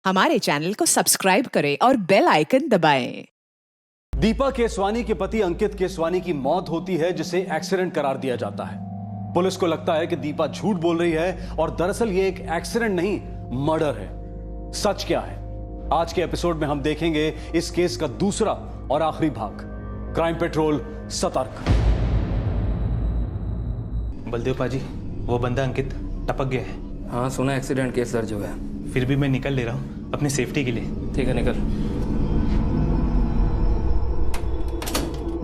हमारे चैनल को सब्सक्राइब करें और बेल आइकन दबाएं। दीपा केसवानी के पति अंकित केसवानी की मौत होती है, जिसे एक्सीडेंट करार दिया जाता है। पुलिस को लगता है कि दीपा झूठ बोल रही है और दरअसल ये एक एक्सीडेंट नहीं, मर्डर है। सच क्या है, आज के एपिसोड में हम देखेंगे इस केस का दूसरा और आखिरी भाग। क्राइम पेट्रोल सतर्क। बलदेव पाजी, वो बंदा अंकित टपक गया है। हाँ सुना, एक्सीडेंट केस दर्ज हुआ है। फिर भी मैं निकल ले रहा हूँ अपनी सेफ्टी के लिए। ठीक है, निकल।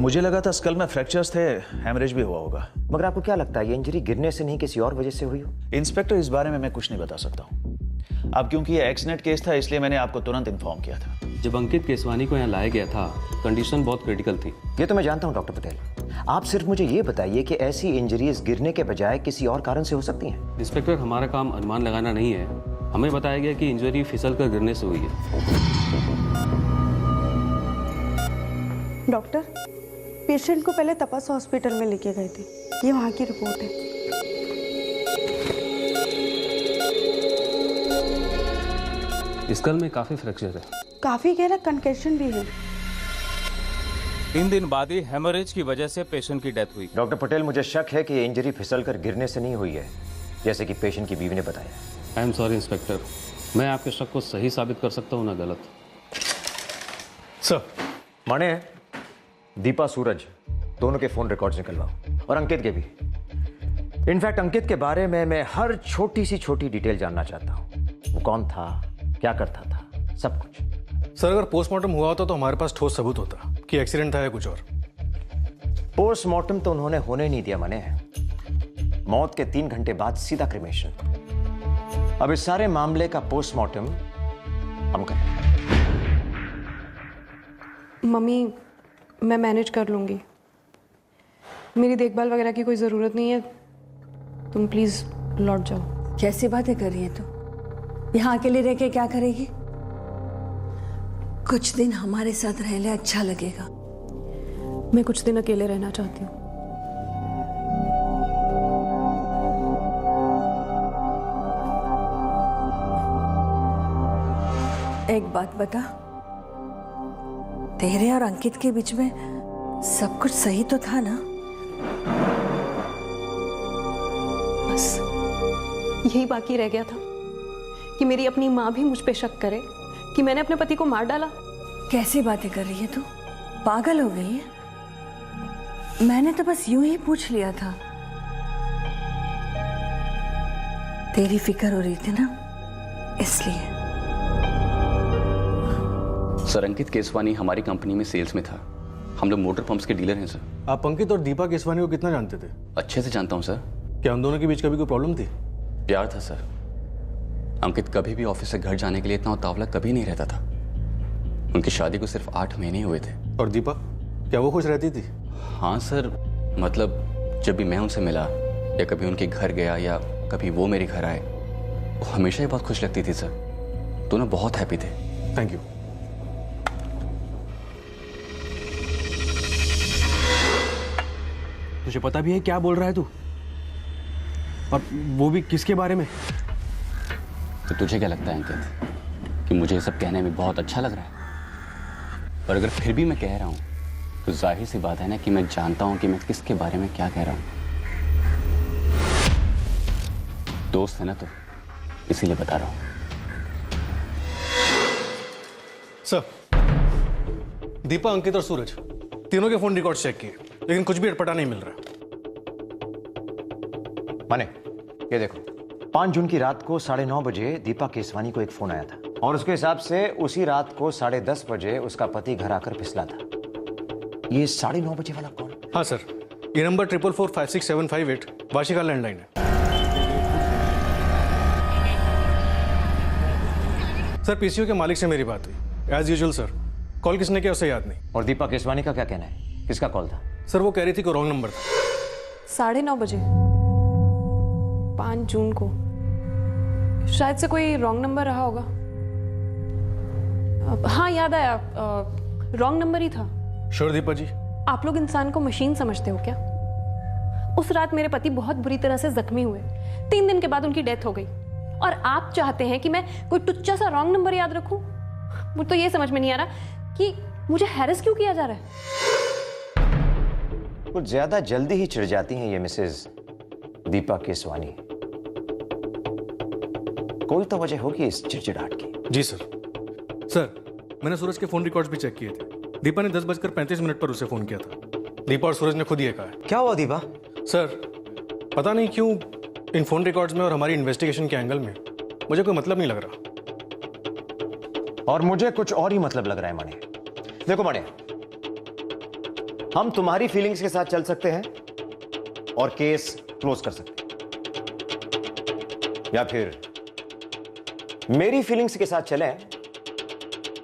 मुझे लगा था स्कल में फ्रैक्चर्स थे, हैमरेज भी हुआ होगा। मगर आपको क्या लगता है ये इंजरी गिरने से नहीं किसी और वजह से हुई हो? इंस्पेक्टर, इस बारे में मैं कुछ नहीं बता सकता हूँ। अब क्योंकि ये एक्सीडेंट केस था इसलिए मैंने आपको तुरंत इन्फॉर्म किया था। जब अंकित केसवानी को यहाँ लाया गया था, कंडीशन बहुत क्रिटिकल थी। ये तो मैं जानता हूँ डॉक्टर पटेल। आप सिर्फ मुझे ये बताइए कि ऐसी इंजरीज गिरने के बजाय किसी और कारण से हो सकती हैं। इंस्पेक्टर, हमारा काम अनुमान लगाना नहीं है। हमें बताया गया कि इंजरी फिसल कर गिरने से हुई है। डॉक्टर, पेशेंट को पहले तपस हॉस्पिटल में लेके गए थे। ये वहाँ की रिपोर्ट है। स्कल में काफी फ्रैक्चर है। काफी गहरा कंकशन भी है। 3 दिन बाद ही हेमरेज की वजह से पेशेंट की डेथ हुई। डॉक्टर पटेल, मुझे शक है कि ये इंजरी फिसलकर गिरने से नहीं हुई है, जैसे कि पेशेंट की बीवी ने बताया। आई एम सॉरी इंस्पेक्टर, मैं आपके शक को सही साबित कर सकता हूँ ना गलत। सर, माने दीपा, सूरज दोनों के फोन रिकॉर्ड्स निकलवाओ और अंकित के भी। इनफैक्ट अंकित के बारे में मैं हर छोटी सी छोटी डिटेल जानना चाहता हूँ। वो कौन था, क्या करता था, सब कुछ। सर, अगर पोस्टमार्टम हुआ होता तो हमारे पास ठोस सबूत होता कि एक्सीडेंट था या कुछ और। पोस्टमार्टम तो उन्होंने होने नहीं दिया मने। मौत के 3 घंटे बाद सीधा क्रिमेशन। अब इस सारे मामले का पोस्टमार्टम हम करें। मम्मी, मैं मैनेज कर लूँगी। मेरी देखभाल वगैरह की कोई ज़रूरत नहीं है। तुम प्लीज़ लौट जाओ। कैसी बातें कर रही है तू? यहाँ अकेले रह के क्या करेगी? कुछ दिन हमारे साथ रह ले, अच्छा लगेगा। मैं कुछ दिन अकेले रहना चाहती हूँ। एक बात बता, तेरे और अंकित के बीच में सब कुछ सही तो था ना? बस यही बाकी रह गया था कि मेरी अपनी माँ भी मुझ पे शक करे कि मैंने अपने पति को मार डाला। कैसी बातें कर रही है तू? पागल हो गई है? मैंने तो बस यूं ही पूछ लिया था। तेरी फिक्र हो रही थी ना, इसलिए। सर, अंकित केसवानी हमारी कंपनी में सेल्स में था। हम लोग मोटर पंप्स के डीलर हैं सर। आप अंकित और दीपा केसवानी को कितना जानते थे? अच्छे से जानता हूं सर। क्या उन दोनों के बीच कभी कोई प्रॉब्लम थी? प्यार था सर। अंकित कभी भी ऑफिस से घर जाने के लिए इतना उतावला कभी नहीं रहता था। उनकी शादी को सिर्फ 8 महीने ही हुए थे। और दीपा, क्या वो खुश रहती थी? हाँ सर, मतलब जब भी मैं उनसे मिला या कभी उनके घर गया या कभी वो मेरे घर आए, वो हमेशा ही बहुत खुश लगती थी सर। दोनों बहुत हैप्पी थे। Thank you. तुझे पता भी है क्या बोल रहा है तू? और वो भी किसके बारे में? तो तुझे क्या लगता है अंकित कि मुझे ये सब कहने में बहुत अच्छा लग रहा है? और अगर फिर भी मैं कह रहा हूँ तो जाहिर सी बात है ना कि मैं जानता हूँ कि मैं किसके बारे में क्या कह रहा हूँ। दोस्त है ना, तो इसीलिए बता रहा हूँ। सर, दीपा, अंकित और सूरज तीनों के फोन रिकॉर्ड चेक किए, लेकिन कुछ भी अटपटा नहीं मिल रहा। माने, ये देखो, 5 जून की रात को 9:30 बजे दीपा केसवानी को एक फोन आया था और उसके हिसाब से उसी रात को 10:30 बजे उसका पति घर आकर फिसला था। ये 9:30 बजे वाला कौन? हाँ सर, ये नंबर 44456758 वाशिका लैंडलाइन है। सर, पीसीओ के मालिक से मेरी बात हुई। एज यूजुअल सर, कॉल किसने किया उसे याद नहीं। और दीपा केसवानी का क्या कहना है? किसका कॉल था? सर, वो कह रही थी कि रॉन्ग नंबर था। 9:30 बजे 5 जून को शायद से कोई रॉन्ग नंबर रहा होगा। हाँ, याद आया, रॉन्ग नंबर ही था। श्योर दीपा जी? आप लोग इंसान को मशीन समझते हो क्या? उस रात मेरे पति बहुत बुरी तरह से जख्मी हुए। 3 दिन के बाद उनकी डेथ हो गई और आप चाहते हैं कि मैं कोई टुच्चा सा रॉन्ग नंबर याद रखूं? मुझे तो ये समझ में नहीं आ रहा कि मुझे हैरेस क्यों किया जा रहा है। कुछ ज्यादा जल्दी ही चिढ़ जाती हैं ये मिसेस दीपा केसवानी। कोई तो वजह होगी इस चिड़चिड़ाहट की। जी सर। सर, मैंने सूरज के फोन रिकॉर्ड्स भी चेक किए थे। दीपा ने 10:35 पर उसे फोन किया था। दीपा और सूरज ने खुद ये कहा है। क्या हुआ दीपा? सर, पता नहीं क्यों इन फोन रिकॉर्ड्स में और हमारी इन्वेस्टिगेशन के एंगल में मुझे कोई मतलब नहीं लग रहा। और मुझे कुछ और ही मतलब लग रहा है मणि। देखो मणि, हम तुम्हारी फीलिंग्स के साथ चल सकते हैं और केस क्लोज कर सकते हैं, या फिर मेरी फीलिंग्स के साथ चलें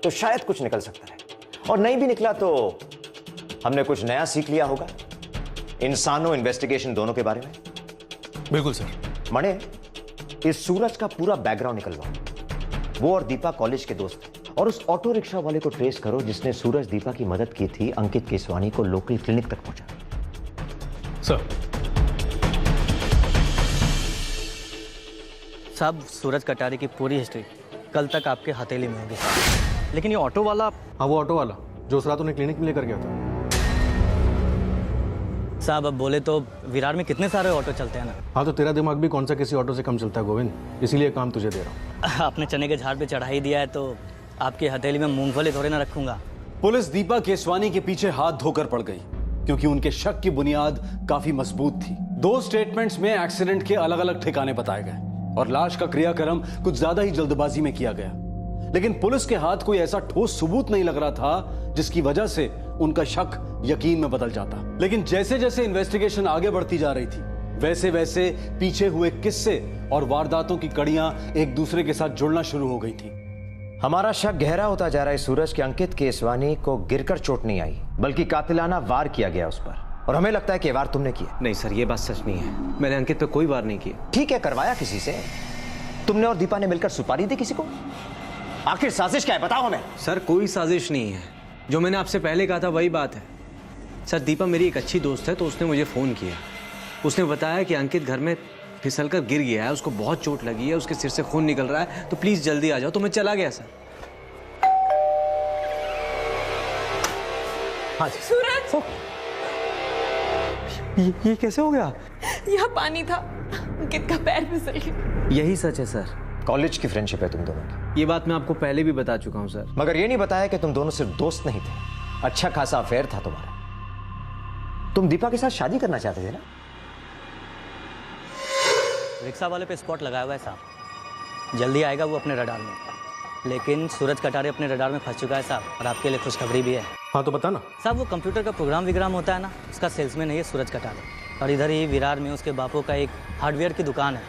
तो शायद कुछ निकल सकता है, और नहीं भी निकला तो हमने कुछ नया सीख लिया होगा इंसानों इन्वेस्टिगेशन दोनों के बारे में। बिल्कुल सर। मणे, इस सूरज का पूरा बैकग्राउंड निकलवाओ। वो और दीपा कॉलेज के दोस्त थे, और उस ऑटो रिक्शा वाले को ट्रेस करो जिसने सूरज दीपा की मदद की थी अंकित केसवानी को लोकल क्लिनिक तक पहुंचा। सर। साहब, सूरज कटारी की पूरी हिस्ट्री कल तक आपके हथेली में होगी। लेकिन ये ऑटो वाला। हाँ, वो ऑटो वाला जो उस रात उन्हें क्लिनिक में लेकर गया था। साहब, अब बोले तो विरार में कितने सारे ऑटो चलते हैं ना। हाँ, तो तेरा दिमाग भी कौन सा किसी ऑटो से कम चलता है गोविंद, इसीलिए काम तुझे दे रहा हूँ। आपने चने के झाड़ पे चढ़ा ही दिया है तो आपकी हथेली में मूंगफली थोड़ी ना रखूंगा। पुलिस दीपा केसवानी के पीछे हाथ धोकर पड़ गई क्योंकि उनके शक की बुनियाद काफी मजबूत थी। 2 स्टेटमेंट्स में एक्सीडेंट के अलग अलग ठिकाने बताए गए और लाश का क्रियाक्रम कुछ ज्यादा ही जल्दबाजी में किया गया। लेकिन पुलिस के हाथ कोई ऐसा ठोस सबूत नहीं लग रहा था जिसकी वजह से उनका शक यकीन में बदल जाता। लेकिन जैसे जैसे इन्वेस्टिगेशन आगे बढ़ती जा रही थी, वैसे वैसे पीछे हुए किस्से और वारदातों की कड़ियां एक दूसरे के साथ जुड़ना शुरू हो गई थी। हमारा शक गहरा होता जा रहा है सूरज के अंकित केसवानी को गिरकर चोट नहीं आई, बल्कि कातिलाना वार किया गया उस पर, और हमें लगता है कि वार तुमने किया। नहीं सर, ये बात सच नहीं है। मैंने अंकित पे कोई वार नहीं किया। ठीक है, करवाया किसी से। तुमने और दीपा ने मिलकर सुपारी दी किसी को? आखिर साजिश क्या है, बताओ हमें। सर, कोई साजिश नहीं है। जो मैंने आपसे पहले कहा था वही बात है। सर, दीपा मेरी एक अच्छी दोस्त है, तो उसने मुझे फ़ोन किया। उसने बताया कि अंकित घर में फिसलकर गिर गया है, उसको बहुत चोट लगी है, उसके सिर से खून निकल रहा है, तो प्लीज़ जल्दी आ जाओ। तो मैं चला गया सर। हाँ जी। सूरज, ये कैसे हो गया? यहाँ पानी था, अंकित का पैर फिसल गया। यही सच है सर। कॉलेज की फ्रेंडशिप है तुम दोनों की। ये बात मैं आपको पहले भी बता चुका हूँ सर। मगर ये नहीं बताया कि तुम दोनों सिर्फ दोस्त नहीं थे, अच्छा खासा अफेयर था तुम्हारा। तुम दीपा के साथ शादी करना चाहते थे ना? रिक्शा वाले पे स्पॉट लगाया हुआ है साहब, जल्दी आएगा वो अपने रडार में। लेकिन सूरज कटारी अपने रडार में फंस चुका है साहब, और आपके लिए खुशखबरी भी है। हाँ, तो बता ना। साहब, वो कंप्यूटर का प्रोग्राम विग्राम होता है ना, उसका सेल्समैन है ये सूरज कटारी, और इधर ही विरार में उसके बापों का एक हार्डवेयर की दुकान है,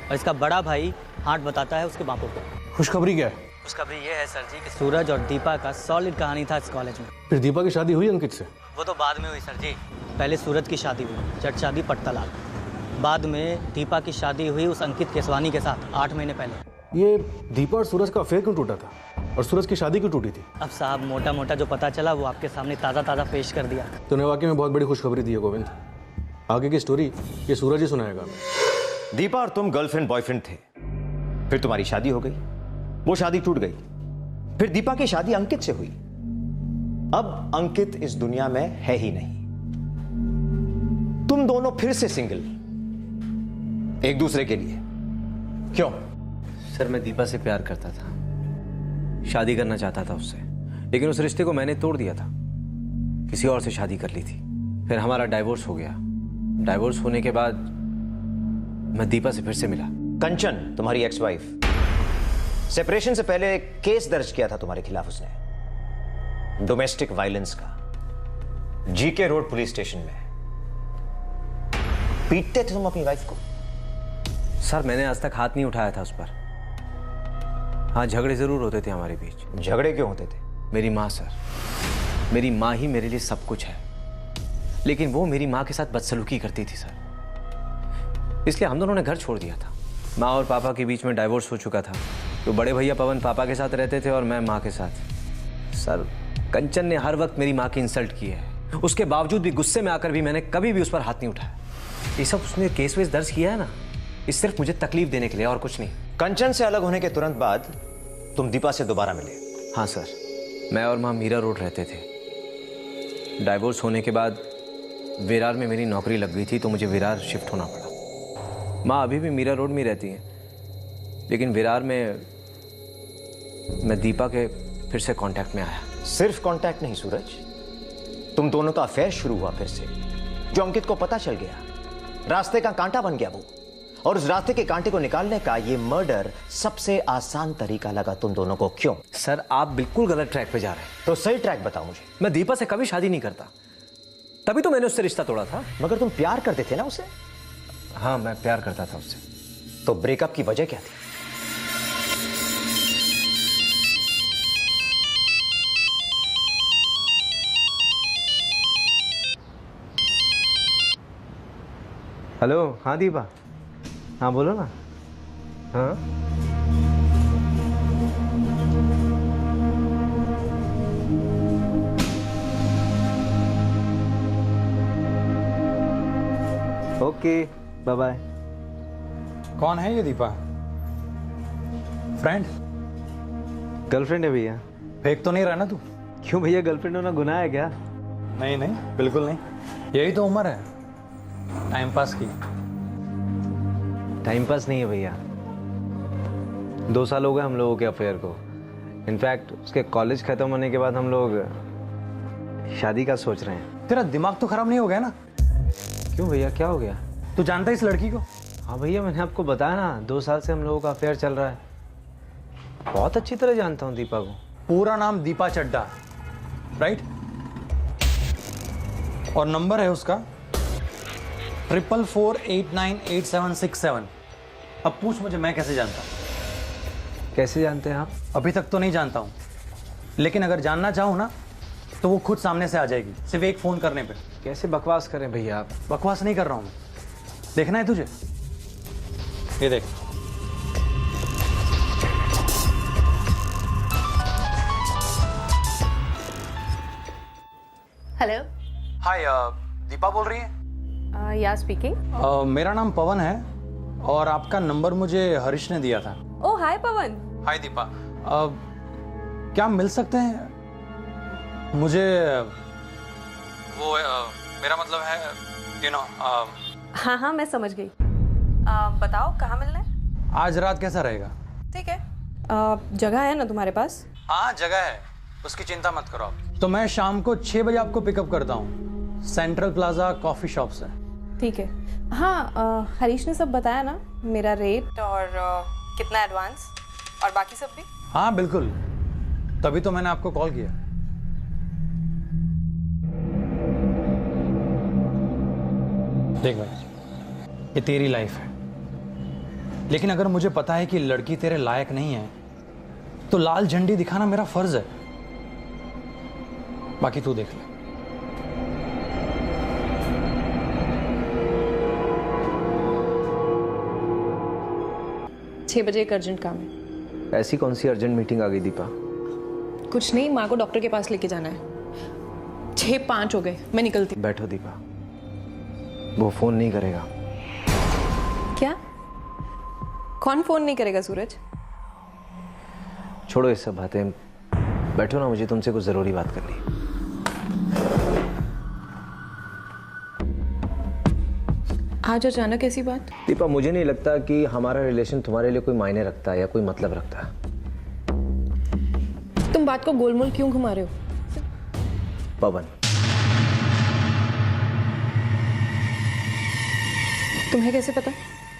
और इसका बड़ा भाई हाट बताता है उसके बापों को। खुशखबरी क्या है? खुशखबरी ये है सर जी कि सूरज और दीपा का सॉलिड कहानी था इस कॉलेज में। फिर दीपा की शादी हुई अंकित से? वो तो बाद में हुई सर जी। पहले सूरज की शादी हुई, चट शादी पट्टलाल। बाद में दीपा की शादी हुई उस अंकित केसवानी के साथ 8 महीने पहले। ये दीपा और सूरज का अफेयर क्यों टूटा था, और सूरज की शादी क्यों टूटी थी? अब साहब, मोटा मोटा जो पता चला वो आपके सामने ताज़ा ताज़ा पेश कर दिया। तूने वाकई में बहुत बड़ी खुशखबरी दी है गोविंद। आगे की स्टोरी ये सूरज ही सुनाएगा हमें। दीपा और तुम गर्लफ्रेंड बॉयफ्रेंड थे, फिर तुम्हारी शादी हो गई, वो शादी टूट गई, फिर दीपा की शादी अंकित से हुई। अब अंकित इस दुनिया में है ही नहीं, तुम दोनों फिर से सिंगल एक दूसरे के लिए। क्यों? सर, मैं दीपा से प्यार करता था, शादी करना चाहता था उससे, लेकिन उस रिश्ते को मैंने तोड़ दिया था, किसी और से शादी कर ली थी। फिर हमारा डाइवोर्स हो गया। डाइवोर्स होने के बाद मैं दीपा से फिर से मिला। कंचन, तुम्हारी एक्स वाइफ, सेपरेशन से पहले एक केस दर्ज किया था तुम्हारे खिलाफ उसने, डोमेस्टिक वायलेंस का, जीके रोड पुलिस स्टेशन में। पीटते थे तुम अपनी वाइफ को? सर, मैंने आज तक हाथ नहीं उठाया था उस पर। हाँ, झगड़े जरूर होते थे हमारे बीच। झगड़े क्यों होते थे? मेरी माँ सर, मेरी माँ ही मेरे लिए सब कुछ है, लेकिन वो मेरी माँ के साथ बदसलूकी करती थी सर, इसलिए हम दोनों ने घर छोड़ दिया था। माँ और पापा के बीच में डाइवोर्स हो चुका था, तो बड़े भैया पवन पापा के साथ रहते थे और मैं माँ के साथ। सर, कंचन ने हर वक्त मेरी माँ की इंसल्ट की है, उसके बावजूद भी गुस्से में आकर भी मैंने कभी भी उस पर हाथ नहीं उठाया। ये सब उसने केस वेस दर्ज किया है ना, इस सिर्फ मुझे तकलीफ देने के लिए और कुछ नहीं। कंचन से अलग होने के तुरंत बाद तुम दीपा से दोबारा मिले? हाँ सर, मैं और माँ मीरा रोड रहते थे। डाइवोर्स होने के बाद विरार में मेरी नौकरी लग गई थी तो मुझे विरार शिफ्ट होना पड़ा। माँ अभी भी मीरा रोड में रहती हैं, लेकिन विरार में मैं दीपा के फिर से कांटेक्ट में आया। सिर्फ कांटेक्ट नहीं सूरज, तुम दोनों का अफेयर शुरू हुआ फिर से, जो अंकित को पता चल गया। रास्ते का कांटा बन गया वो, और उस रास्ते के कांटे को निकालने का ये मर्डर सबसे आसान तरीका लगा तुम दोनों को। क्यों? सर आप बिल्कुल गलत ट्रैक पे जा रहे हैं। तो सही ट्रैक बताओ मुझे। मैं दीपा से कभी शादी नहीं करता, तभी तो मैंने उससे रिश्ता तोड़ा था। मगर तुम प्यार करते थे ना उसे? हाँ मैं प्यार करता था उससे। तो ब्रेकअप की वजह क्या थी? हेलो, हाँ दीपा, हाँ बोलो ना। हाँ ओके, बाय बाय। कौन है ये दीपा? फ्रेंड? गर्लफ्रेंड है भैया। फेक तो नहीं रहा ना तू? क्यों भैया, गर्लफ्रेंड होना गुनाह है क्या? नहीं नहीं, बिल्कुल नहीं। यही तो उम्र है टाइम पास की। टाइम पास नहीं है भैया, 2 साल हो गए हम लोगों के अफेयर को। इनफैक्ट उसके कॉलेज खत्म होने के बाद हम लोग शादी का सोच रहे हैं। तेरा दिमाग तो खराब नहीं हो गया ना? क्यों भैया, क्या हो गया? तू जानता है इस लड़की को? हाँ भैया, मैंने आपको बताया ना, 2 साल से हम लोगों का अफेयर चल रहा है। बहुत अच्छी तरह जानता हूँ दीपा को। पूरा नाम दीपा चड्डा, राइट? और नंबर है उसका 4448988767। अब पूछ मुझे, मैं कैसे जानता हूँ? कैसे जानते हैं आप? अभी तक तो नहीं जानता हूँ, लेकिन अगर जानना चाहूँ ना तो वो खुद सामने से आ जाएगी, सिर्फ एक फोन करने पे। कैसे बकवास करें भैया आप? बकवास नहीं कर रहा हूँ मैं। देखना है तुझे? ये देख। हेलो। हाय, दीपा बोल रही है? या स्पीकिंग। मेरा नाम पवन है और आपका नंबर मुझे हरीश ने दिया था। ओ हाय पवन। हाय दीपा, क्या मिल सकते हैं? मुझे वो मेरा मतलब है यू नो। हाँ हाँ मैं समझ गई। बताओ कहाँ मिलना है? आज रात कैसा रहेगा? ठीक है। जगह है ना तुम्हारे पास? हाँ जगह है, उसकी चिंता मत करो आप। तो मैं शाम को 6 बजे आपको पिकअप करता हूँ सेंट्रल प्लाजा कॉफी शॉप से। ठीक है। हाँ हरीश ने सब बताया ना, मेरा रेट और कितना एडवांस और बाकी सब भी? हाँ बिल्कुल, तभी तो मैंने आपको कॉल किया। देख भाई, ये तेरी लाइफ है, लेकिन अगर मुझे पता है कि लड़की तेरे लायक नहीं है तो लाल झंडी दिखाना मेरा फर्ज है। बाकी तू देख ले। छह बजे एक अर्जेंट काम है। ऐसी कौन सी अर्जेंट मीटिंग आ गई दीपा? कुछ नहीं, माँ को डॉक्टर के पास लेके जाना है। 6:05 हो गए, मैं निकलती। बैठो दीपा, वो फोन नहीं करेगा। क्या? कौन फोन नहीं करेगा सूरज? छोड़ो ये सब बातें, बैठो ना, मुझे तुमसे कुछ जरूरी बात करनी है। आज अचानक ऐसी बात? दीपा, मुझे नहीं लगता कि हमारा रिलेशन तुम्हारे लिए कोई मायने रखता है या कोई मतलब रखता है। तुम बात को गोलमोल क्यों घुमा रहे हो? पवन। तुम्हें कैसे पता?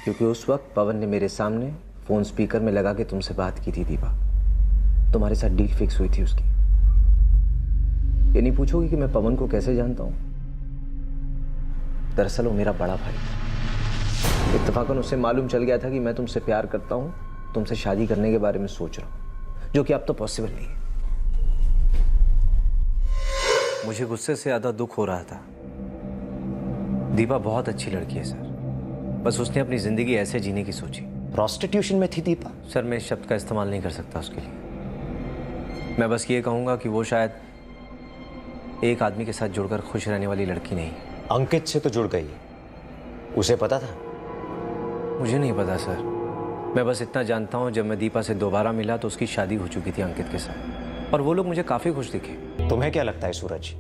क्योंकि उस वक्त पवन ने मेरे सामने फोन स्पीकर में लगा के तुमसे बात की थी दीपा। तुम्हारे साथ डील फिक्स हुई थी उसकी। ये नहीं पूछोगी कि मैं पवन को कैसे जानता हूं? दरअसल वो मेरा बड़ा भाई। इत्तेफाकन उसे मालूम चल गया था कि मैं तुमसे प्यार करता हूं, तुमसे शादी करने के बारे में सोच रहा हूं, जो कि अब तो पॉसिबल नहीं है। मुझे गुस्से से ज्यादा दुख हो रहा था। दीपा बहुत अच्छी लड़की है सर, बस उसने अपनी जिंदगी ऐसे जीने की सोची। प्रोस्टिट्यूशन में थी दीपा? सर मैं इस शब्द का इस्तेमाल नहीं कर सकता उसके लिए। मैं बस ये कहूंगा कि वो शायद एक आदमी के साथ जुड़कर खुश रहने वाली लड़की नहीं। अंकित से तो जुड़ गई, उसे पता था। मुझे नहीं पता सर। मैं बस इतना जानता हूँ, जब मैं दीपा से दोबारा मिला तो उसकी शादी हो चुकी थी अंकित के साथ, और वो लोग मुझे काफी खुश दिखे। तुम्हें क्या लगता है सूरज,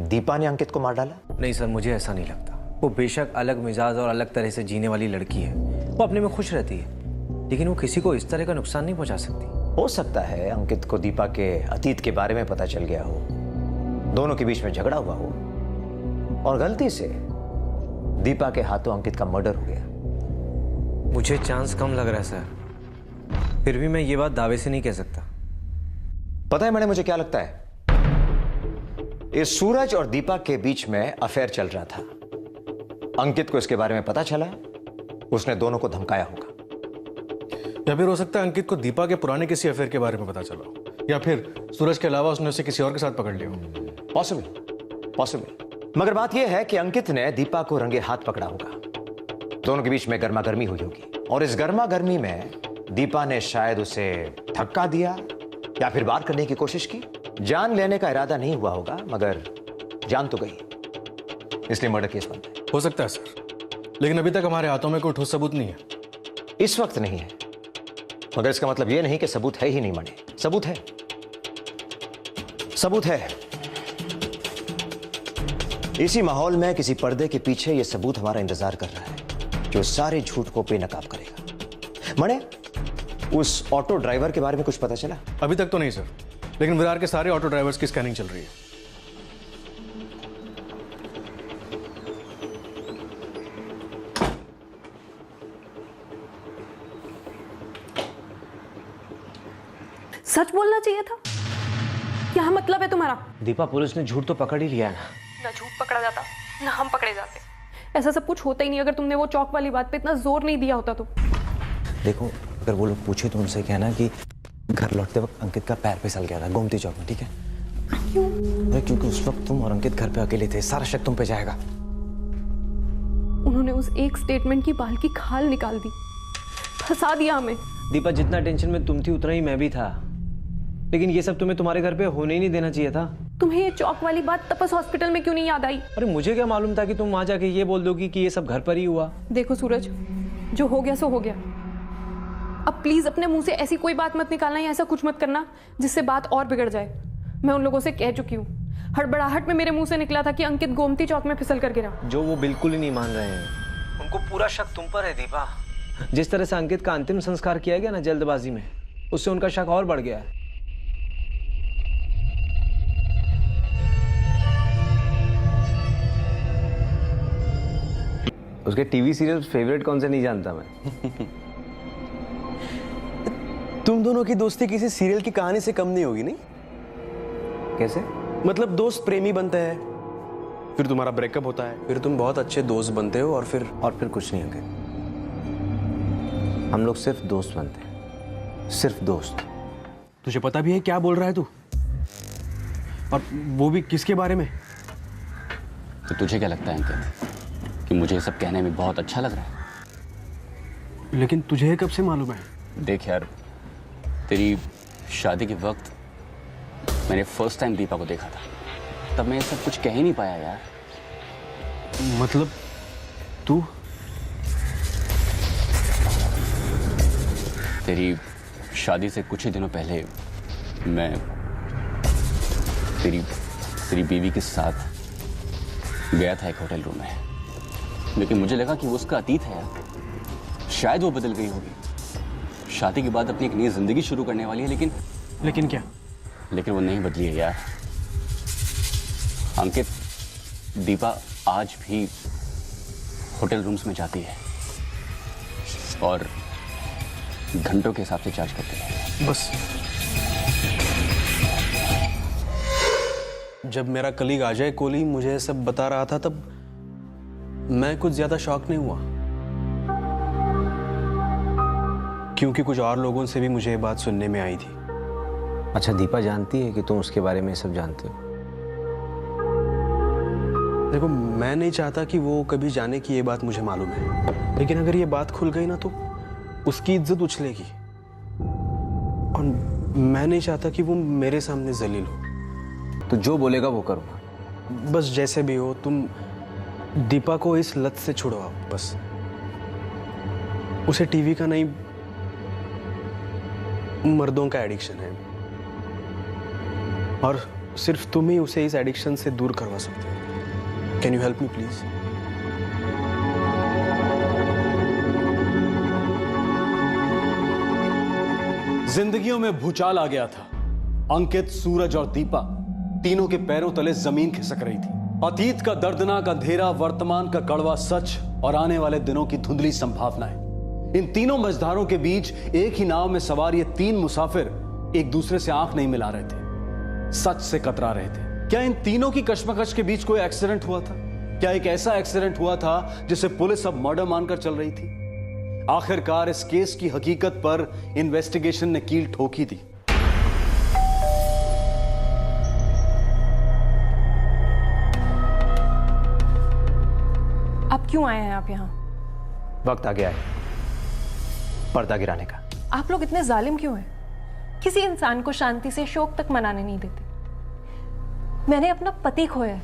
दीपा ने अंकित को मार डाला? नहीं सर, मुझे ऐसा नहीं लगता। वो बेशक अलग मिजाज और अलग तरह से जीने वाली लड़की है, वो अपने में खुश रहती है, लेकिन वो किसी को इस तरह का नुकसान नहीं पहुंचा सकती। हो सकता है अंकित को दीपा के अतीत के बारे में पता चल गया हो, दोनों के बीच में झगड़ा हुआ हो, और गलती से दीपा के हाथों अंकित का मर्डर हो गया। मुझे चांस कम लग रहा है सर, फिर भी मैं ये बात दावे से नहीं कह सकता। पता है मैंने मुझे क्या लगता है, इस सूरज और दीपा के बीच में अफेयर चल रहा था। अंकित को इसके बारे में पता चला, उसने दोनों को धमकाया होगा। या फिर हो सकता है अंकित को दीपा के पुराने किसी अफेयर के बारे में पता चला हो, या फिर सूरज के अलावा उसने उसे किसी और के साथ पकड़ लिया हो। पॉसिबल। मगर बात यह है कि अंकित ने दीपा को रंगे हाथ पकड़ा होगा, दोनों के बीच में गर्मा गर्मी हुई होगी, और इस गर्मा गर्मी में दीपा ने शायद उसे धक्का दिया या फिर वार करने की कोशिश की। जान लेने का इरादा नहीं हुआ होगा, मगर जान तो गई, इसलिए मर्डर केस बनता है। हो सकता है सर, लेकिन अभी तक हमारे हाथों में कोई ठोस सबूत नहीं है। इस वक्त नहीं है, मगर इसका मतलब यह नहीं कि सबूत है ही नहीं। माने सबूत है, सबूत है। इसी माहौल में किसी पर्दे के पीछे यह सबूत हमारा इंतजार कर रहा है, जो सारे झूठ को बेनकाब करेगा। माने उस ऑटो ड्राइवर के बारे में कुछ पता चला? अभी तक तो नहीं सर, लेकिन विरार के सारे ऑटो ड्राइवर्स की स्कैनिंग चल रही है। सच बोलना चाहिए था। क्या मतलब है तुम्हारा? दीपा, पुलिस ने झूठ तो पकड़ ही लिया है ना। ना झूठ पकड़ा जाता ना हम पकड़े जाते। ऐसा सब कुछ होता ही नहीं अगर तुमने वो चौक वाली बात पे इतना जोर नहीं दिया होता तो। देखो, अगर वो लोग पूछे तो उनसे कहना कि घर लौटते वक्त अंकित का पैर फिसल गया था गोमती चौक में, ठीक है? क्यों? अरे क्योंकि उस वक्त तुम और अंकित घर पे अकेले थे, सारा शक तुम पे जाएगा। उन्होंने उस एक स्टेटमेंट की बाल की खाल निकाल दी, फंसा दिया हमें। दीपा, जितना टेंशन में तुम थी उतना ही मैं भी था, लेकिन ये सब तुम्हें तुम्हारे घर पे होने ही नहीं देना चाहिए था। तुम्हें ये चौक वाली बात तपस हॉस्पिटल में क्यों नहीं याद आई? अरे मुझे क्या मालूम था कि तुम वहां जाके ये बोल दोगी कि ये सब घर पर ही हुआ। देखो सूरज, जो हो गया सो हो गया। अब प्लीज अपने मुंह से ऐसी कोई बात मत निकालना या ऐसा कुछ मत करना जिससे बात और बिगड़ जाए। मैं उन लोगों से कह चुकी हूँ, हड़बड़ाहट में मेरे मुंह से निकला था कि अंकित गोमती चौक में फिसल कर गिरा। जो वो बिल्कुल ही नहीं मान रहे हैं। उनको पूरा शक तुम पर है दीपा। जिस तरह से अंकित का अंतिम संस्कार किया गया ना जल्दबाजी में, उससे उनका शक और बढ़ गया है। उसके टीवी सीरियल फेवरेट कौन से नहीं जानता मैं। तुम दोनों की दोस्ती किसी सीरियल की कहानी से कम नहीं होगी, नहीं? कैसे? मतलब दोस्त प्रेमी बनते हैं, फिर तुम्हारा ब्रेकअप होता है, फिर तुम बहुत अच्छे दोस्त बनते हो, और फिर कुछ नहीं अंकित। हम लोग सिर्फ दोस्त बनते हैं, सिर्फ दोस्त। तुझे पता भी है क्या बोल रहा है तू? और वो भी किसके बारे में? तो तुझे क्या लगता है अंकित कि मुझे ये सब कहने में बहुत अच्छा लग रहा है? लेकिन तुझे कब से मालूम है? देख यार, तेरी शादी के वक्त मैंने फर्स्ट टाइम दीपा को देखा था, तब मैं ये सब कुछ कह ही नहीं पाया यार। मतलब तू? तेरी शादी से कुछ ही दिनों पहले मैं तेरी बीवी के साथ गया था एक होटल रूम में, लेकिन मुझे लगा कि वो उसका अतीत है यार। शायद वो बदल गई होगी, शादी के बाद अपनी एक नई जिंदगी शुरू करने वाली है, लेकिन क्या? लेकिन वो नहीं बदली है यार। अंकित, दीपा आज भी होटल रूम्स में जाती है और घंटों के हिसाब से चार्ज करती है। बस जब मेरा कलीग अजय कोहली मुझे सब बता रहा था, तब मैं कुछ ज्यादा शॉक नहीं हुआ, क्योंकि कुछ और लोगों से भी मुझे ये बात सुनने में आई थी। अच्छा, दीपा जानती है कि तुम उसके बारे में सब जानते हो? देखो, मैं नहीं चाहता कि वो कभी जाने कि ये बात मुझे मालूम है, लेकिन अगर ये बात खुल गई ना तो उसकी इज्जत उछलेगी, और मैं नहीं चाहता कि वो मेरे सामने जलील हो। तो जो बोलेगा वो करूँगा। बस जैसे भी हो, तुम दीपा को इस लत से छुड़वाओ बस। उसे टीवी का नहीं, मर्दों का एडिक्शन है, और सिर्फ तुम ही उसे इस एडिक्शन से दूर करवा सकते हो। Can you help me please? जिंदगियों में भूचाल आ गया था। अंकित, सूरज और दीपा तीनों के पैरों तले जमीन खिसक रही थी। अतीत का दर्दनाक अंधेरा, वर्तमान का कड़वा सच और आने वाले दिनों की धुंधली संभावनाएं। इन तीनों मझधारों के बीच एक ही नाव में सवार ये तीन मुसाफिर एक दूसरे से आंख नहीं मिला रहे थे, सच से कतरा रहे थे। क्या इन तीनों की कश्मकश के बीच कोई एक्सीडेंट हुआ था? क्या एक ऐसा एक्सीडेंट हुआ था जिसे पुलिस अब मर्डर मानकर चल रही थी? आखिरकार इस केस की हकीकत पर इन्वेस्टिगेशन ने कील ठोकी थी। आप क्यों आए हैं आप यहाँ? वक्त आ गया है पर्दा गिराने का। आप लोग इतने जालिम क्यों हैं? किसी इंसान को शांति से शोक तक मनाने नहीं देते। मैंने अपना पति खोया है।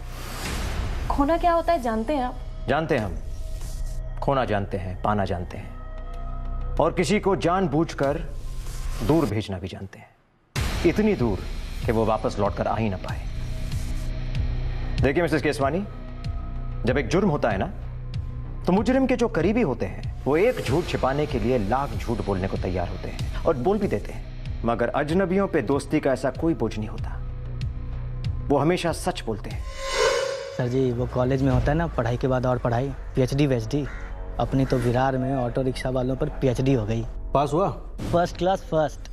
खोना क्या होता है जानते हैं आप? जानते हैं हम। खोना जानते हैं, पाना जानते हैं, और किसी को जानबूझकर दूर भेजना भी जानते हैं, इतनी दूर कि वो वापस लौटकर आ ही ना पाए। देखिए मिसेस केसवानी, जब एक जुर्म होता है ना, तो मुजरिम के जो करीबी होते हैं वो एक झूठ छिपाने के लिए लाख झूठ बोलने को तैयार होते हैं, और बोल भी देते हैं। मगर अजनबियों पे दोस्ती का ऐसा कोई बोझ नहीं होता, वो हमेशा सच बोलते हैं। सर जी, वो कॉलेज में होता है ना, पढ़ाई के बाद और पढ़ाई, पीएचडी वेचडी। अपनी तो विरार में ऑटो रिक्शा वालों पर पीएचडी हो गई। पास हुआ? First class first.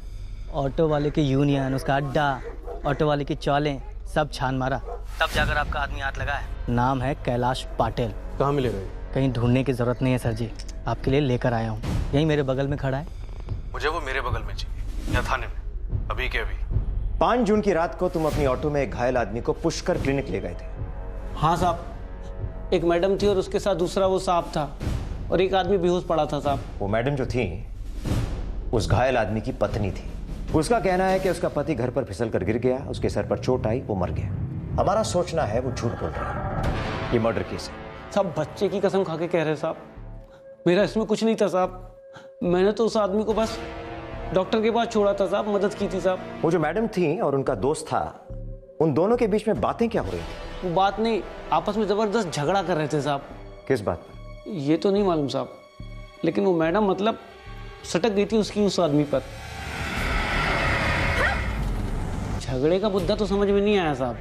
ऑटो वाले की यूनियन, उसका अड्डा, ऑटो वाले की चौलें, सब छान मारा, तब जाकर आपका आदमी हाथ लगा है। नाम है कैलाश पाटिल। कहाँ मिलेगा? कहीं ढूंढने की जरूरत नहीं है सर जी, आपके लिए लेकर आया हूँ। यहीं मेरे बगल में खड़ा है। मुझे वो मेरे बगल में चाहिए, या थाने में, अभी के अभी। 5 जून की रात को तुम अपनी ऑटो में एक घायल आदमी को पुष्कर क्लिनिक ले गए थे। हाँ साहब, एक मैडम थी और उसके साथ दूसरा वो साहब था, और एक आदमी बेहोश पड़ा था साहब। वो मैडम जो थी उस घायल आदमी की पत्नी थी। उसका कहना है कि उसका पति घर पर फिसल कर गिर गया, उसके सर पर चोट आई, वो मर गया। हमारा सोचना है वो झूठ बोल रहा है, ये मर्डर केस है। साहब बच्चे की कसम खा के कह रहे साहब, मेरा इसमें कुछ नहीं था साहब। मैंने तो उस आदमी को बस डॉक्टर के पास छोड़ा था साहब, मदद की थी साहब। वो जो मैडम थी और उनका दोस्त था, उन दोनों के बीच में बातें क्या हो रही थी? वो बात नहीं, आपस में जबरदस्त झगड़ा कर रहे थे साहब। किस बात पर? ये तो नहीं मालूम साहब, लेकिन वो मैडम मतलब सटक गई थी उसकी उस आदमी पर। झगड़े का मुद्दा तो समझ में नहीं आया साहब,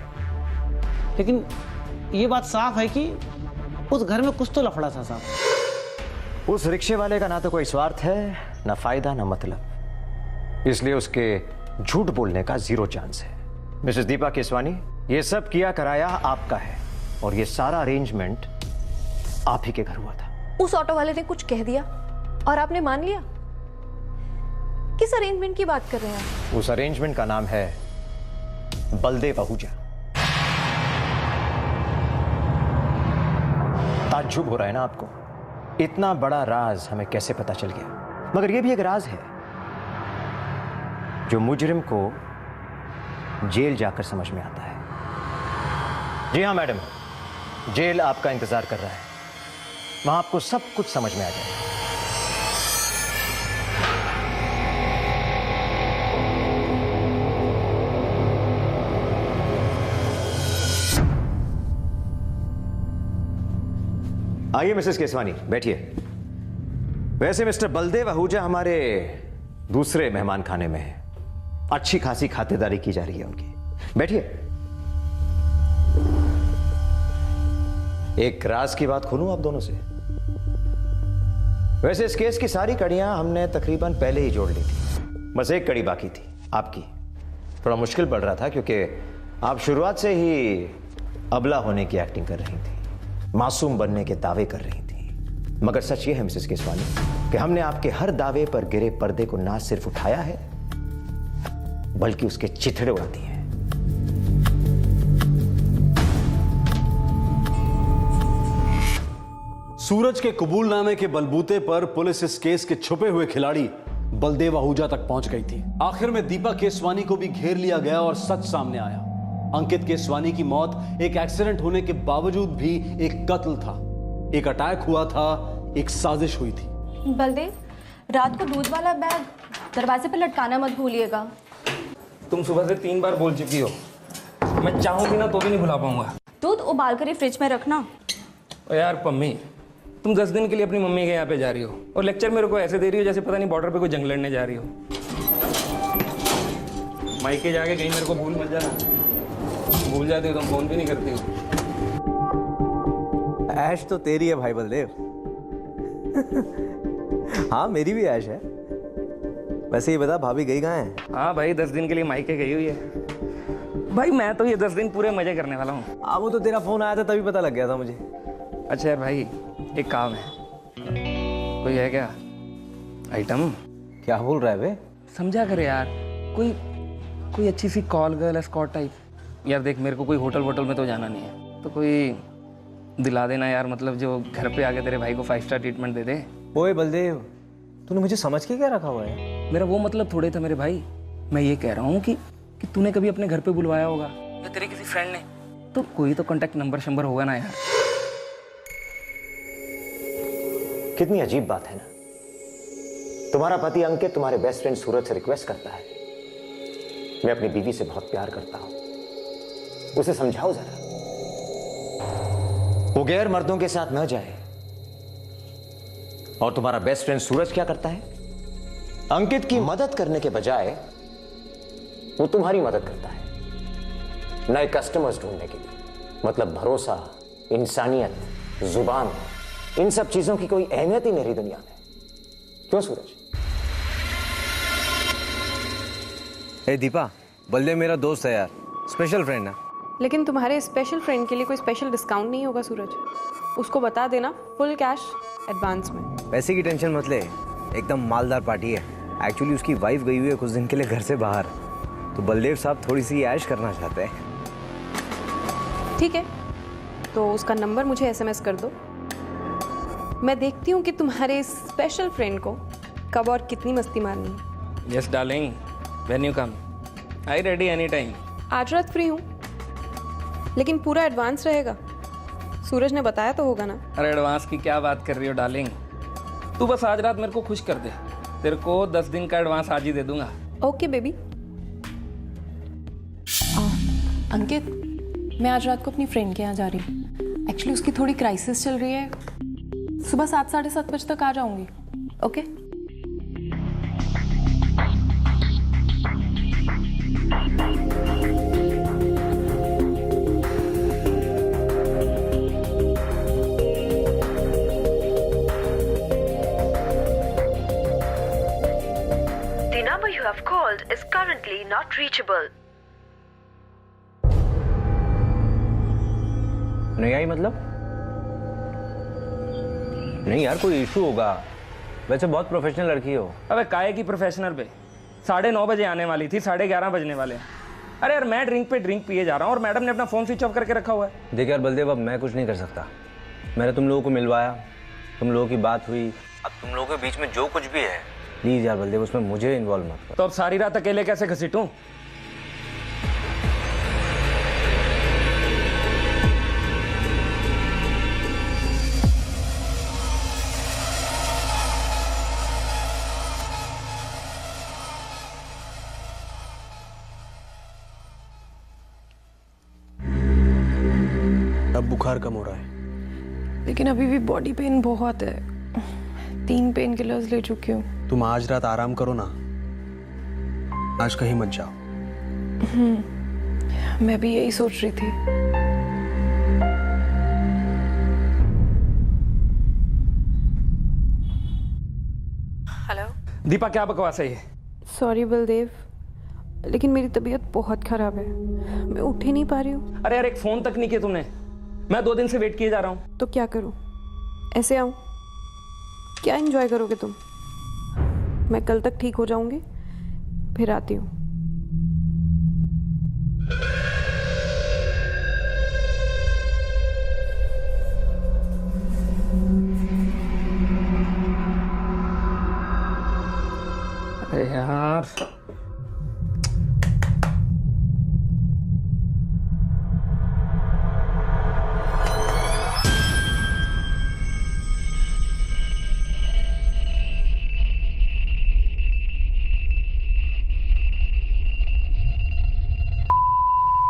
लेकिन ये बात साफ है कि उस घर में कुछ तो लफड़ा था साहब। उस रिक्शे वाले का ना तो कोई स्वार्थ है, ना फायदा, ना मतलब, इसलिए उसके झूठ बोलने का 0 चांस है। मिसेस दीपा केसवानी, ये सब किया कराया आपका है, और ये सारा अरेंजमेंट आप ही के घर हुआ था। उस ऑटो वाले ने कुछ कह दिया और आपने मान लिया? किस अरेंजमेंट की बात कर रहे हैं आप? उस अरेंजमेंट का नाम है बलदेव आहूजा। ताज्जुब हो रहा है ना आपको? इतना बड़ा राज हमें कैसे पता चल गया? मगर यह भी एक राज है जो मुजरिम को जेल जाकर समझ में आता है। जी हाँ मैडम, जेल आपका इंतजार कर रहा है, वहां आपको सब कुछ समझ में आ जाएगा। आइए मिसेस केसवानी, बैठिए। वैसे मिस्टर बलदेव आहूजा हमारे दूसरे मेहमान खाने में है, अच्छी खासी खातिरदारी की जा रही है उनकी। बैठिए। एक राज की बात खोलूं आप दोनों से। वैसे इस केस की सारी कड़ियां हमने तकरीबन पहले ही जोड़ ली थी, बस एक कड़ी बाकी थी आपकी। थोड़ा मुश्किल पड़ रहा था क्योंकि आप शुरुआत से ही अबला होने की एक्टिंग कर रही थी, मासूम बनने के दावे कर रही थी। मगर सच ये है मिसेस केसवानी कि हमने आपके हर दावे पर गिरे पर्दे को ना सिर्फ उठाया है, बल्कि उसके चिथड़े उड़ा दिए हैं। सूरज के कबूलनामे के बलबूते पर पुलिस इस केस के छुपे हुए खिलाड़ी बलदेव आहूजा तक पहुंच गई थी। आखिर में दीपा केसवानी को भी घेर लिया गया और सच सामने आया। अंकित केसवानी की मौत एक एक्सीडेंट होने के बावजूद भी एक कत्ल था, एक अटैक हुआ था, एक साजिश हुई थी। बलदेव, रात को दूध वाला बैग दरवाजे पर लटकाना मत भूलिएगा। तुम सुबह से 3 बार बोल चुकी हो, मैं चाहूंगी ना तो भी नहीं भुला पाऊंगा। दूध उबाल कर ही फ्रिज में रखना। ओ यार पम्मी, तुम 10 दिन के लिए अपनी मम्मी के यहाँ पे जा रही हो और लेक्चर मेरे को ऐसे दे रही हो जैसे पता नहीं बॉर्डर पे कोई जंग लड़ने जा रही हो। मायके जाके कहीं मेरे को भूल मत जाना। भूल जाती हो तो फोन भी नहीं करती हो। ऐश तो तेरी है भाई बलदेव। हाँ मेरी भी ऐश है। वैसे ये बता भाभी गई कहाँ है? हाँ भाई 10 दिन के लिए मायके गई हुई है। भाई मैं तो ये 10 दिन पूरे मजे करने वाला हूँ। हाँ वो तो तेरा फोन आया था तभी पता लग गया था मुझे। अच्छा यार भाई एक काम है, कोई है क्या आइटम? क्या बोल रहा है बे? समझा करे यार, कोई अच्छी सी कॉल गर्ल एस्कॉर्ट टाइप। यार देख मेरे को कोई होटल वोटल में तो जाना नहीं है, तो कोई दिला देना यार, मतलब जो घर पे आके तेरे भाई को 5 स्टार ट्रीटमेंट दे दे। ओए बलदेव, तूने मुझे समझ के क्या रखा हुआ है? मेरा वो मतलब थोड़े था मेरे भाई। मैं ये कह रहा हूँ कि तूने कभी अपने घर पे बुलवाया होगा या तेरे किसी फ्रेंड ने, तो कोई तो कॉन्टेक्ट नंबर शंबर होगा ना यार। कितनी अजीब बात है ना। तुम्हारा पति अंकित तुम्हारे बेस्ट फ्रेंड सूरज से रिक्वेस्ट करता है, मैं अपनी बीवी से बहुत प्यार करता हूं, उसे समझाओ जरा, वो गैर मर्दों के साथ न जाए। और तुम्हारा बेस्ट फ्रेंड सूरज क्या करता है? अंकित की मदद करने के बजाय वो तुम्हारी मदद करता है नए कस्टमर्स ढूंढने के लिए। मतलब भरोसा, इंसानियत, जुबान, इन सब चीजों की कोई अहमियत ही नहीं रही दुनिया में। क्यों सूरज? ए दीपा, बलदेव मेरा दोस्त है यार, स्पेशल फ्रेंड है। लेकिन तुम्हारे स्पेशल फ्रेंड के लिए कोई स्पेशल डिस्काउंट नहीं होगा सूरज। उसको बता देना फुल कैश एडवांस में। पैसे की टेंशन मत ले, एकदम मालदार पार्टी है। एक्चुअली उसकी वाइफ गई हुई है कुछ दिन के लिए घर से बाहर, तो बलदेव साहब थोड़ी सी ऐश करना चाहते हैं। ठीक है, तो उसका नंबर मुझे SMS कर दो। मैं देखती हूँ कि तुम्हारे स्पेशल फ्रेंड को कब और कितनी मस्ती मारनी है। Yes darling, when you come I ready any time. आज रात फ्री हूँ, लेकिन पूरा एडवांस रहेगा। सूरज ने बताया तो होगा ना? अरे एडवांस की क्या बात कर रही हो डार्लिंग, तू बस आज रात मेरे को खुश कर दे, तेरे को 10 दिन का एडवांस आज ही दे दूंगा। Okay baby. अंकित, मैं आज रात को अपनी फ्रेंड के यहाँ जा रही हूँ। एक्चुअली उसकी थोड़ी क्राइसिस चल रही है। सुबह 7 साढ़े 7 बजे तक आ जाऊंगी। Okay? The number you have called is currently not reachable. नहीं आई मतलब? नहीं यार कोई इशू होगा, वैसे बहुत प्रोफेशनल लड़की हो। अबे काहे की प्रोफेशनल पे? 9:30 बजे आने वाली थी, 11:30 बजने वाले हैं। अरे यार मैं ड्रिंक पे ड्रिंक पिए जा रहा हूँ और मैडम ने अपना फोन स्विच ऑफ करके रखा हुआ है। देख यार बलदेव, अब मैं कुछ नहीं कर सकता। मैंने तुम लोगों को मिलवाया, तुम लोगों की बात हुई, अब तुम लोगों के बीच में जो कुछ भी है, प्लीज यार बलदेव उसमें मुझे इन्वॉल्व मत कर। तो अब सारी रात अकेले कैसे घसीटूं? अब बुखार कम हो रहा है, लेकिन अभी भी बॉडी पेन बहुत है। 3 पेन किलर्स ले चुकी हूँ। तुम आज रात आराम करो ना, आज कहीं मत जाओ। मैं भी यही सोच रही थी। हेलो दीपा, क्या बकवास है ये? सॉरी बलदेव, लेकिन मेरी तबीयत बहुत खराब है, मैं उठ ही नहीं पा रही हूँ। अरे यार एक फोन तक नहीं किया तुमने, मैं 2 दिन से वेट किए जा रहा हूँ। तो क्या करूँ? ऐसे आऊँ? क्या एंजॉय करोगे तुम? मैं कल तक ठीक हो जाऊंगी, फिर आती हूँ। अरे यार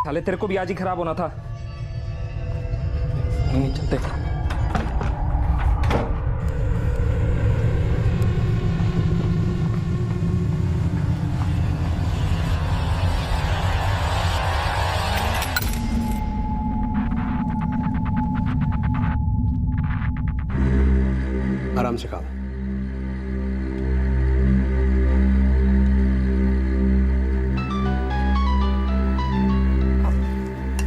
साले तेरे को भी आज ही खराब होना था। नहीं चलते। आराम से खाओ।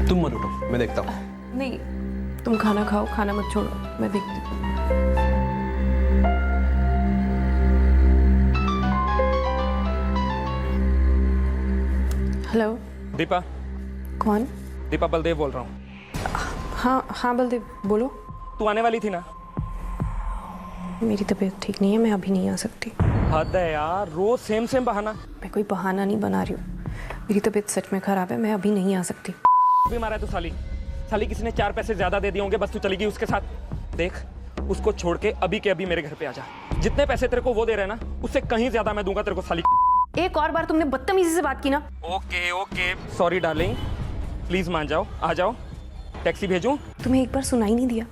तुम मत उठो, मैं देखता हूँ। नहीं, तुम खाना खाओ, खाना मत छोड़ो, मैं देखती हूँ। हेलो। दीपा। कौन? दीपा, बलदेव बोल रहा हूँ। हाँ हाँ बलदेव, बोलो। तू आने वाली थी ना? मेरी तबीयत ठीक नहीं है, मैं अभी नहीं आ सकती। हद है यार, रोज सेम सेम बहाना। मैं कोई बहाना नहीं बना रही हूँ, मेरी तबीयत सच में खराब है, मैं अभी नहीं आ सकती। भी मारा है तू साली। साली किसी ने 4 पैसे ज्यादा दे दिए होंगे, बस तू चली गई उसके साथ। देख, उसको छोड़ के अभी के अभी मेरे घर पे आ जा। जितने पैसे तेरे को वो दे रहे हैं ना, उससे कहीं ज्यादा मैं दूंगा तेरे को साली। एक और बार तुमने बदतमीजी से बात की ना। Okay okay, sorry darling, please मान जाओ, आ जाओ। टैक्सी भेजूं? तुम्हें एक बार सुनाई नहीं दिया?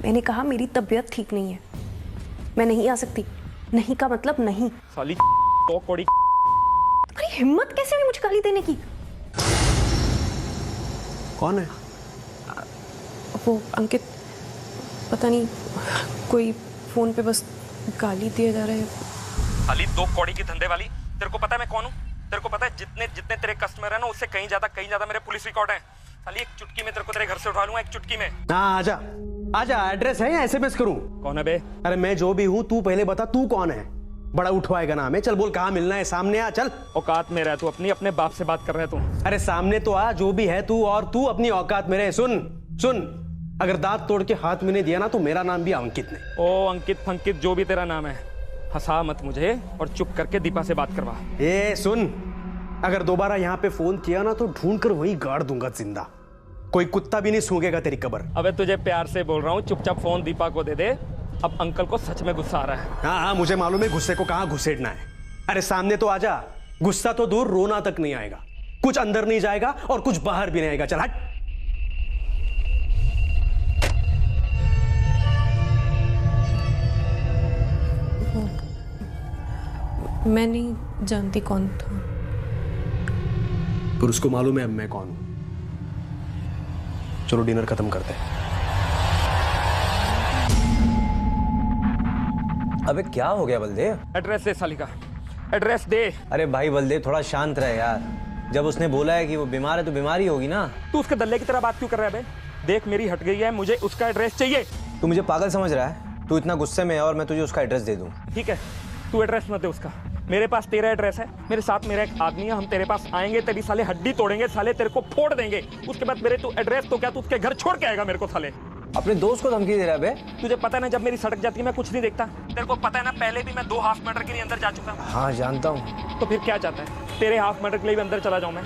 मैंने कहा मेरी तबीयत ठीक नहीं है, मैं नहीं आ सकती। नहीं का मतलब नहीं। साली तो कोड़ी। तुम्हारी हिम्मत कैसे हुई मुझे गाली देने की? कौन है? वो अंकित, पता नहीं, कोई फोन पे बस गाली दिए जा रहे हैं। साली 2 कौड़ी की धंधे वाली। तेरे को पता है मैं कौन हूँ? तेरे को पता है जितने जितने तेरे कस्टमर है ना, उससे कहीं ज्यादा मेरे पुलिस रिकॉर्ड है। साली एक चुटकी में तेरे को तेरे घर से उठा लूंगा, एक चुटकी में। हाँ आजा, आजा। एड्रेस है या SMS करूं? कौन है बे? अरे मैं जो भी हूँ, तू पहले बता तू कौन है? बड़ा उठवाएगा नाम है। चल बोल, कहाँ मिलना है? सामने आ, चल। औकात में रह तू, अपने बाप से बात कर रहा है तू। अरे सामने तो आ, जो भी है तू, और तू अपनी औकात में रहे। सुन सुन, अगर दांत तोड़ के हाथ में नहीं दिया ना, तो मेरा नाम भी अंकित नहीं। ओ अंकित फंकित जो भी तेरा नाम है, हंसा मत मुझे और चुप करके दीपा से बात करवा। ए सुन, अगर दोबारा यहाँ पे फोन किया ना, तो ढूंढ कर वहीं गाड़ दूंगा जिंदा। कोई कुत्ता भी नहीं सूंघेगा तेरी कब्र। अबे तुझे प्यार से बोल रहा हूँ, चुपचाप फोन दीपा को दे दे। अब अंकल को सच में गुस्सा आ रहा है। हाँ हाँ, मुझे मालूम है गुस्से को कहाँ घुसेड़ना है। अरे सामने तो आजा, गुस्सा तो दूर, रोना तक नहीं आएगा। कुछ अंदर नहीं जाएगा और कुछ बाहर भी नहीं आएगा। चल हट। मैं नहीं जानती कौन था। पर उसको मालूम है अब मैं कौन हूं। चलो डिनर खत्म करते हैं। अबे क्या हो गया बलदेव? एड्रेस दे साली का, एड्रेस दे। अरे भाई बलदेव थोड़ा शांत रहे यार। जब उसने बोला है कि वो बीमार है तो बीमारी होगी ना। तू उसके दल्ले की तरह बात क्यों कर रहा है बे? देख मेरी हट गई है, मुझे उसका एड्रेस चाहिए। तू मुझे पागल समझ रहा है? तू इतना गुस्से में है और मैं तुझे उसका एड्रेस दे दूं? ठीक है, तू एड्रेस मत दे उसका, मेरे पास तेरा एड्रेस है। मेरे साथ मेरा एक आदमी है, हम तेरे पास आएंगे, तेरी साले हड्डी तोड़ेंगे, साले तेरे को फोड़ देंगे। उसके बाद मेरे तू एड्रेस तो क्या, तू उसके घर छोड़ के आएगा मेरे को साले। अपने दोस्त को धमकी दे रहा है बे? तुझे पता है ना, जब मेरी सड़क जाती है मैं कुछ नहीं देखता। तेरे को पता है ना, पहले भी मैं 2 हाफ मर्डर के लिए अंदर जा चुका हूँ। हाँ जानता हूँ। तो फिर क्या चाहता है? तेरे हाफ मर्डर के लिए भी अंदर चला जाऊं मैं?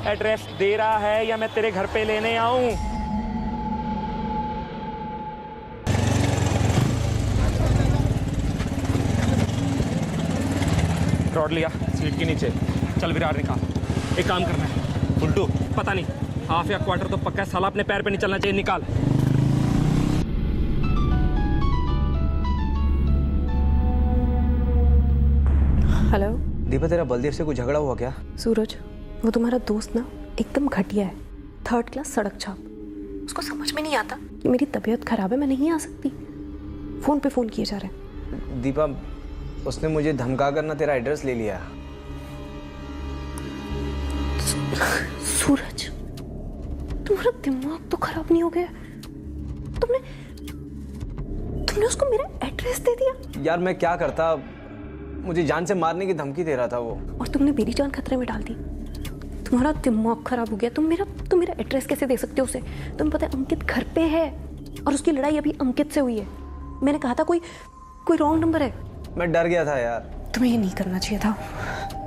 एड्रेस दे रहा है या मैं तेरे घर पे लेने आऊं? रॉड लिया सीट के नीचे। चल विरार निकाल। एक काम करना है उल्टू, पता नहीं हाफ या क्वार्टर तो पक्का है, साला अपने पैर पे नहीं चलना चाहिए। निकाल। हेलो दीपा, तेरा बलदेव से कोई झगड़ा हुआ क्या? सूरज, वो तुम्हारा दोस्त ना एकदम घटिया है, 3rd क्लास सड़क छाप। उसको समझ में नहीं आता कि मेरी तबीयत खराब है, मैं नहीं आ सकती। फोन पे फोन किए जा रहे हैं। दीपा, उसने मुझे धमका कर ना तेरा एड्रेस ले लिया। सूरज, तुम्हारा दिमाग तो खराब नहीं हो गया? तुमने उसको मेरा एड्रेस दे दिया। यार मैं क्या करता, मुझे जान से मारने की धमकी दे रहा था वो। और तुमने मेरी जान खतरे में डाल दी। तुम्हारा दिमाग खराब हो गया। तुम मेरा एड्रेस कैसे दे सकते हो उसे? तुम्हें पता है अंकित घर पे है और उसकी लड़ाई अभी अंकित से हुई है। मैंने कहा था कोई रॉन्ग नंबर है। मैं डर गया था यार। तुम्हें ये नहीं करना चाहिए था।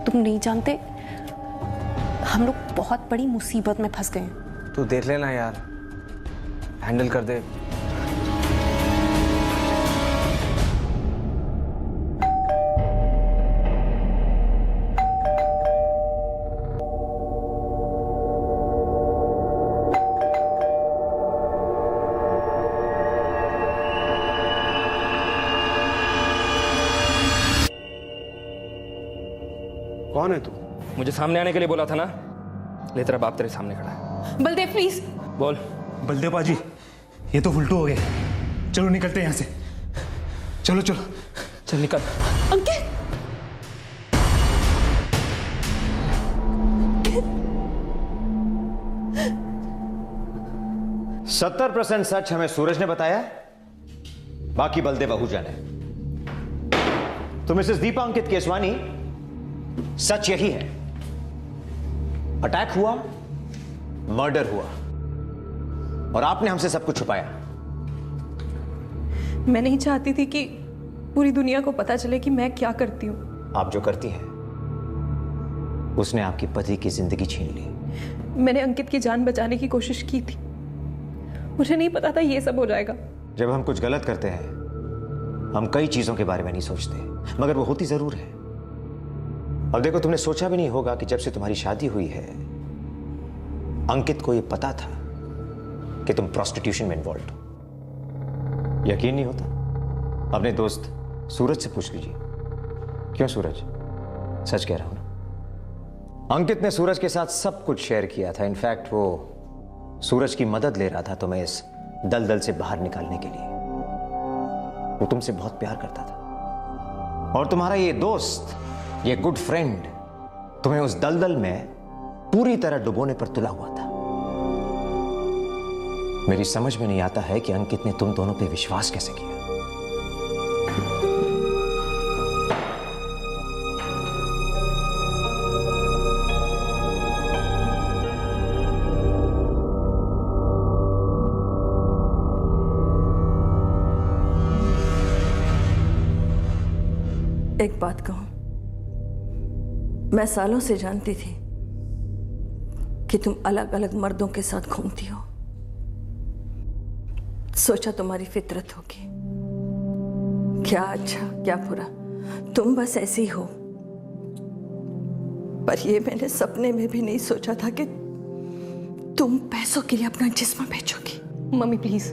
तुम नहीं जानते, हम लोग बहुत बड़ी मुसीबत में फंस गए हैं। तू देख लेना यार, हैंडल कर दे। कौन है तू? मुझे सामने आने के लिए बोला था ना, ले तेरा बाप तेरे सामने खड़ा है। बलदेव प्लीज। बोल। बलदेव बाजी, ये तो उल्टू हो गए। चलो निकलते हैं यहाँ से। चलो चलो चल निकल। अंकित 70% सच हमें सूरज ने बताया, बाकी बलदेव आहूजा ने। तो मिसेस दीपा अंकित केसवानी, सच यही है, अटैक हुआ, मर्डर हुआ, और आपने हमसे सब कुछ छुपाया। मैं नहीं चाहती थी कि पूरी दुनिया को पता चले कि मैं क्या करती हूँ। आप जो करती हैं, उसने आपकी पति की जिंदगी छीन ली। मैंने अंकित की जान बचाने की कोशिश की थी, मुझे नहीं पता था ये सब हो जाएगा। जब हम कुछ गलत करते हैं, हम कई चीजों के बारे में नहीं सोचते, मगर वो होती जरूर है। अब देखो, तुमने सोचा भी नहीं होगा कि जब से तुम्हारी शादी हुई है, अंकित को ये पता था कि तुम प्रोस्टिट्यूशन में इन्वॉल्व हो। यकीन नहीं होता? अपने दोस्त सूरज से पूछ लीजिए। क्यों सूरज, सच कह रहा हूं ना? अंकित ने सूरज के साथ सब कुछ शेयर किया था। इनफैक्ट वो सूरज की मदद ले रहा था तुम्हें इस दलदल से बाहर निकालने के लिए। वो तुमसे बहुत प्यार करता था, और तुम्हारा ये दोस्त, ये गुड फ्रेंड, तुम्हें उस दलदल में पूरी तरह डुबोने पर तुला हुआ था। मेरी समझ में नहीं आता है कि अंकित ने तुम दोनों पे विश्वास कैसे किया। एक बात कहूं, मैं सालों से जानती थी कि तुम अलग अलग मर्दों के साथ घूमती हो। सोचा तुम्हारी फितरत होगी, क्या अच्छा क्या बुरा, तुम बस ऐसी हो। पर ये मैंने सपने में भी नहीं सोचा था कि तुम पैसों के लिए अपना जिस्म बेचोगी। मम्मी प्लीज,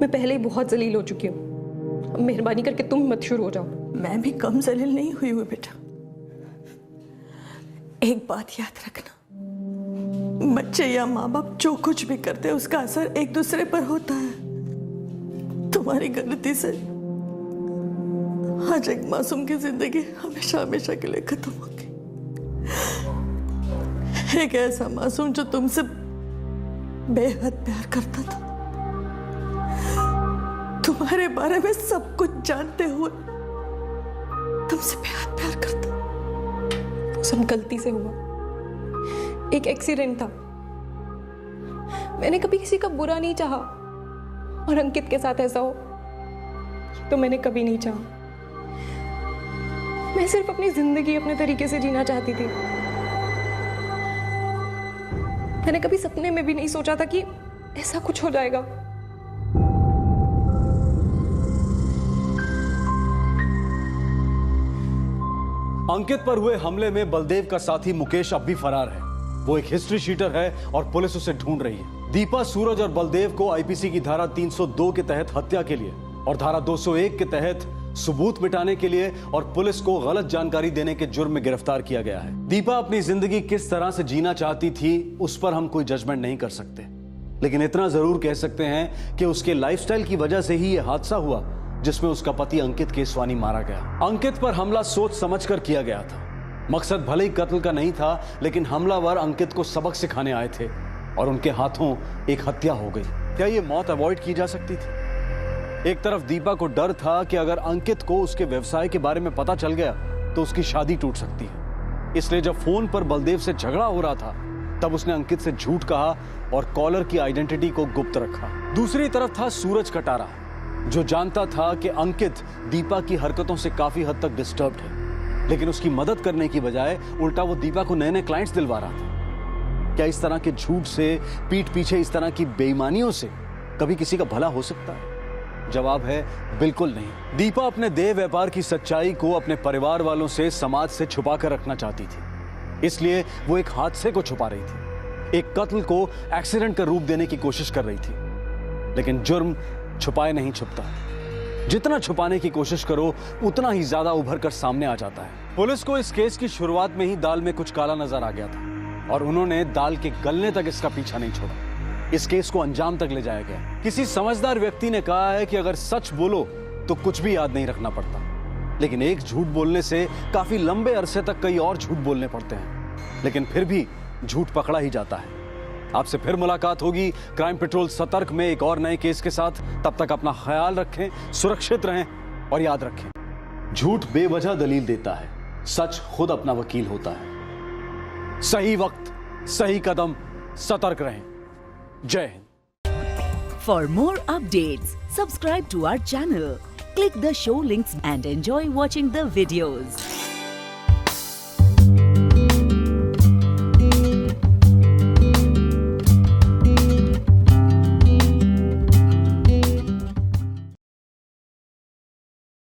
मैं पहले ही बहुत जलील हो चुकी हूँ, मेहरबानी करके तुम मत शुरू हो जाओ। मैं भी कम जलील नहीं हुई हूँ बेटा। एक बात याद रखना, बच्चे या माँ बाप जो कुछ भी करते हैं उसका असर एक दूसरे पर होता है। तुम्हारी गलती से आज एक मासूम की जिंदगी हमेशा हमेशा के लिए खत्म हो गई। एक ऐसा मासूम जो तुमसे बेहद प्यार करता था, तुम्हारे बारे में सब कुछ जानते हुए तुमसे बेहद प्यार करता। सब गलती से हुआ, एक एक्सीडेंट था। मैंने कभी किसी का बुरा नहीं चाहा, और अंकित के साथ ऐसा हो तो मैंने कभी नहीं चाहा। मैं सिर्फ अपनी जिंदगी अपने तरीके से जीना चाहती थी। मैंने कभी सपने में भी नहीं सोचा था कि ऐसा कुछ हो जाएगा। अंकित पर हुए हमले में बलदेव का साथी मुकेश अब भी फरार है। वो एक हिस्ट्री शीटर है और पुलिस उसे ढूंढ रही है। दीपा, सूरज और बलदेव को आईपीसी की धारा 302 के तहत हत्या के लिए और धारा 201 के तहत सबूत मिटाने के लिए और पुलिस को गलत जानकारी देने के जुर्म में गिरफ्तार किया गया है। दीपा अपनी जिंदगी किस तरह से जीना चाहती थी, उस पर हम कोई जजमेंट नहीं कर सकते, लेकिन इतना जरूर कह सकते हैं कि उसके लाइफस्टाइल की वजह से ही यह हादसा हुआ जिसमें उसका पति अंकित केसवानी मारा गया। अंकित पर हमला सोच समझकर किया गया था। मकसद भले ही कत्ल का नहीं था, लेकिन हमलावर अंकित को सबक सिखाने आए थे और उनके हाथों एक हत्या हो गई। क्या यह मौत अवॉइड की जा सकती थी? एक तरफ दीपा को डर था कि अगर अंकित को उसके व्यवसाय के बारे में पता चल गया तो उसकी शादी टूट सकती है। इसलिए जब फोन पर बलदेव से झगड़ा हो रहा था, तब उसने अंकित से झूठ कहा और कॉलर की आइडेंटिटी को गुप्त रखा। दूसरी तरफ था सूरज कटारा, जो जानता था कि अंकित दीपा की हरकतों से काफी हद तक डिस्टर्ब्ड है, लेकिन उसकी मदद करने की बजाय उल्टा वो दीपा को नए नए क्लाइंट्स दिलवा रहा था। क्या इस तरह के झूठ से, पीठ पीछे इस तरह की बेईमानियों से कभी किसी का भला हो सकता है? जवाब है बिल्कुल नहीं। दीपा अपने देह व्यापार की सच्चाई को अपने परिवार वालों से, समाज से छुपा कर रखना चाहती थी, इसलिए वो एक हादसे को छुपा रही थी, एक कत्ल को एक्सीडेंट का रूप देने की कोशिश कर रही थी। लेकिन जुर्म छुपाए नहीं छुपता, जितना छुपाने की कोशिश करो उतना ही ज्यादा उभर कर सामने आ जाता है। पुलिस को इस केस की शुरुआत में ही दाल में कुछ काला नजर आ गया था और उन्होंने दाल के गलने तक इसका पीछा नहीं छोड़ा। इस केस को अंजाम तक ले जाया गया। किसी समझदार व्यक्ति ने कहा है कि अगर सच बोलो तो कुछ भी याद नहीं रखना पड़ता, लेकिन एक झूठ बोलने से काफी लंबे अरसे तक कई और झूठ बोलने पड़ते हैं, लेकिन फिर भी झूठ पकड़ा ही जाता है। आपसे फिर मुलाकात होगी क्राइम पेट्रोल सतर्क में एक और नए केस के साथ। तब तक अपना ख्याल रखें, सुरक्षित रहें और याद रखें, झूठ बेवजह दलील देता है, सच खुद अपना वकील होता है। सही वक्त, सही कदम, सतर्क रहें। जय Hind. For more updates, subscribe to our channel, click the show links and enjoy watching the videos.